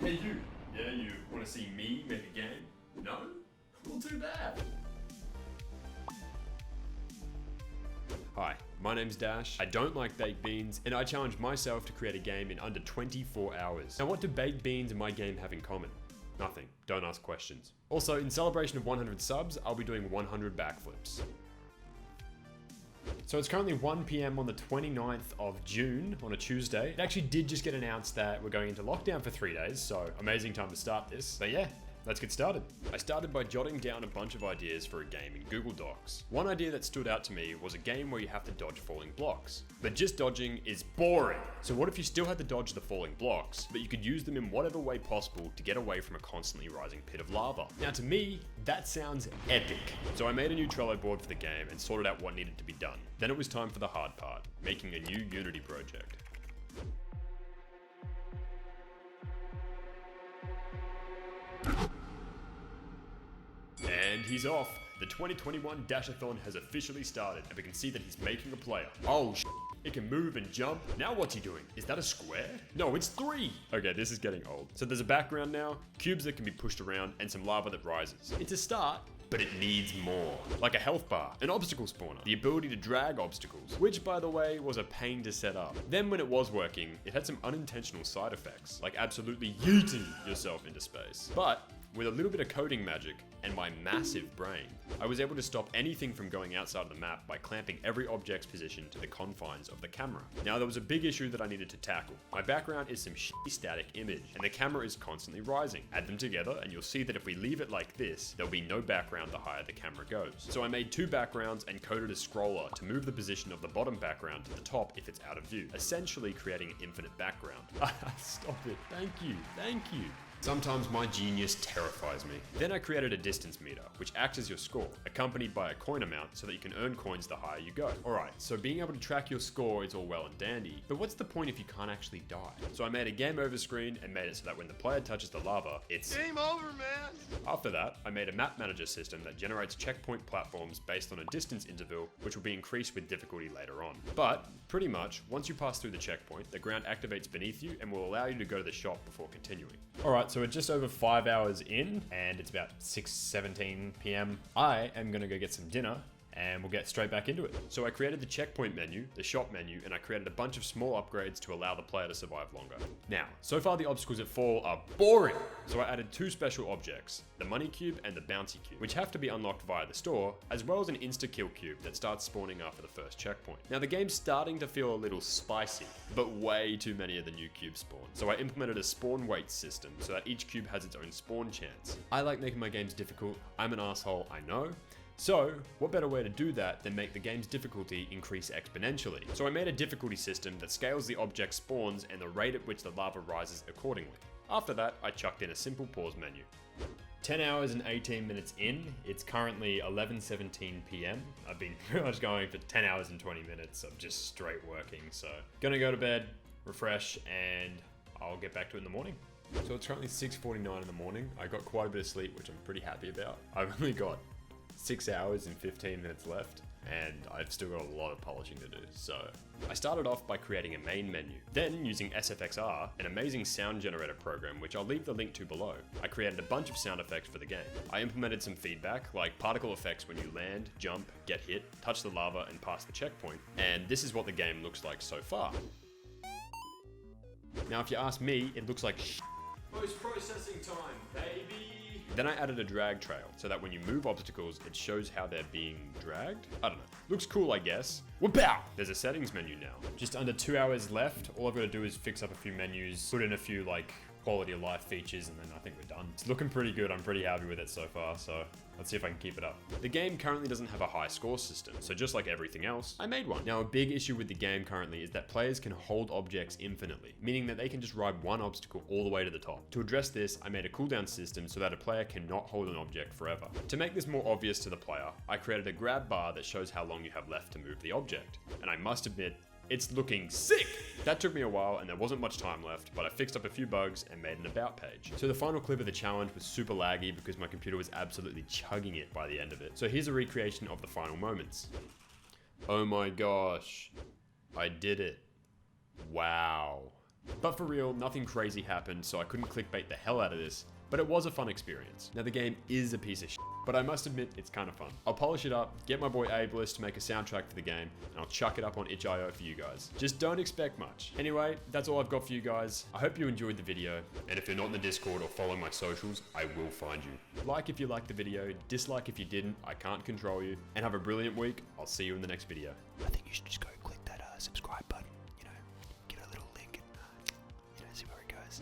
Hey you, yeah, you want to see me make a game? No? Well, too bad. Hi, my name's Dash, I don't like baked beans, and I challenge myself to create a game in under 24 hours. Now what do baked beans and my game have in common? Nothing, don't ask questions. Also, in celebration of 100 subs, I'll be doing 100 backflips. So it's currently 1 PM on the 29th of June on a Tuesday. It actually did just get announced that we're going into lockdown for 3 days, so amazing time to start this. But yeah, let's get started. I started by jotting down a bunch of ideas for a game in Google Docs. One idea that stood out to me was a game where you have to dodge falling blocks. But just dodging is boring. So what if you still had to dodge the falling blocks, but you could use them in whatever way possible to get away from a constantly rising pit of lava? Now to me, that sounds epic. So I made a new Trello board for the game and sorted out what needed to be done. Then it was time for the hard part, making a new Unity project. And he's off. The 2021 Dashathon has officially started, and we can see that he's making a player. Oh sh**, it can move and jump. Now what's he doing? Is that a square? No, it's 3. Okay, this is getting old. So there's a background now, cubes that can be pushed around, and some lava that rises. It's a start, but it needs more. Like a health bar, an obstacle spawner, the ability to drag obstacles, which by the way was a pain to set up. Then when it was working, it had some unintentional side effects, like absolutely yeeting yourself into space. But with a little bit of coding magic and my massive brain, I was able to stop anything from going outside of the map by clamping every object's position to the confines of the camera. Now there was a big issue that I needed to tackle. My background is some shitty static image, and the camera is constantly rising. Add them together and you'll see that if we leave it like this, there'll be no background the higher the camera goes. So I made 2 backgrounds and coded a scroller to move the position of the bottom background to the top if it's out of view, essentially creating an infinite background. Stop it, thank you. Sometimes my genius terrifies me. Then I created a distance meter, which acts as your score, accompanied by a coin amount so that you can earn coins the higher you go. Alright, so being able to track your score is all well and dandy, but what's the point if you can't actually die? So I made a game over screen and made it so that when the player touches the lava, it's game over, man! After that, I made a map manager system that generates checkpoint platforms based on a distance interval, which will be increased with difficulty later on. But, pretty much, once you pass through the checkpoint, the ground activates beneath you and will allow you to go to the shop before continuing. Alright, so we're just over 5 hours in, and it's about 6:17 PM. I am gonna go get some dinner, and we'll get straight back into it. So I created the checkpoint menu, the shop menu, and I created a bunch of small upgrades to allow the player to survive longer. Now, so far the obstacles that fall are boring. So I added 2 special objects, the money cube and the bouncy cube, which have to be unlocked via the store, as well as an insta-kill cube that starts spawning after the first checkpoint. Now the game's starting to feel a little spicy, but way too many of the new cubes spawn. So I implemented a spawn weight system so that each cube has its own spawn chance. I like making my games difficult. I'm an asshole, I know. So, what better way to do that than make the game's difficulty increase exponentially? So I made a difficulty system that scales the object spawns and the rate at which the lava rises accordingly. After that, I chucked in a simple pause menu. 10 hours and 18 minutes in, it's currently 11:17 PM. I've been pretty much going for 10 hours and 20 minutes of just straight working, so gonna go to bed, refresh, and I'll get back to it in the morning. So it's currently 6:49 in the morning. I got quite a bit of sleep, which I'm pretty happy about. I've only got 6 hours and 15 minutes left, and I've still got a lot of polishing to do. So I started off by creating a main menu. Then using SFXR, an amazing sound generator program, which I'll leave the link to below, I created a bunch of sound effects for the game. I implemented some feedback, like particle effects when you land, jump, get hit, touch the lava, and pass the checkpoint. And this is what the game looks like so far. Now if you ask me, it looks like post-processing time, baby! Then I added a drag trail, so that when you move obstacles, it shows how they're being dragged? I don't know. Looks cool, I guess. Whoop-ow! There's a settings menu now. Just under 2 hours left. All I've got to do is fix up a few menus, put in a few, quality of life features, and then I think we're done. It's looking pretty good. I'm pretty happy with it so far, so let's see if I can keep it up. The game currently doesn't have a high score system, so just like everything else, I made one. Now, a big issue with the game currently is that players can hold objects infinitely, meaning that they can just ride one obstacle all the way to the top. To address this, I made a cooldown system so that a player cannot hold an object forever. To make this more obvious to the player, I created a grab bar that shows how long you have left to move the object. And I must admit, it's looking sick! That took me a while and there wasn't much time left, but I fixed up a few bugs and made an about page. So the final clip of the challenge was super laggy because my computer was absolutely chugging it by the end of it. So here's a recreation of the final moments. Oh my gosh, I did it. Wow. But for real, nothing crazy happened, so I couldn't clickbait the hell out of this, but it was a fun experience. Now the game is a piece of shit, but I must admit it's kind of fun. I'll polish it up, get my boy Abelisk to make a soundtrack for the game, and I'll chuck it up on itch.io for you guys. Just don't expect much. Anyway, that's all I've got for you guys. I hope you enjoyed the video, and if you're not in the Discord or following my socials, I will find you. Like if you liked the video, dislike if you didn't, I can't control you, and have a brilliant week. I'll see you in the next video. I think you should just go click that subscribe button, you know, get a little link and, see where it goes.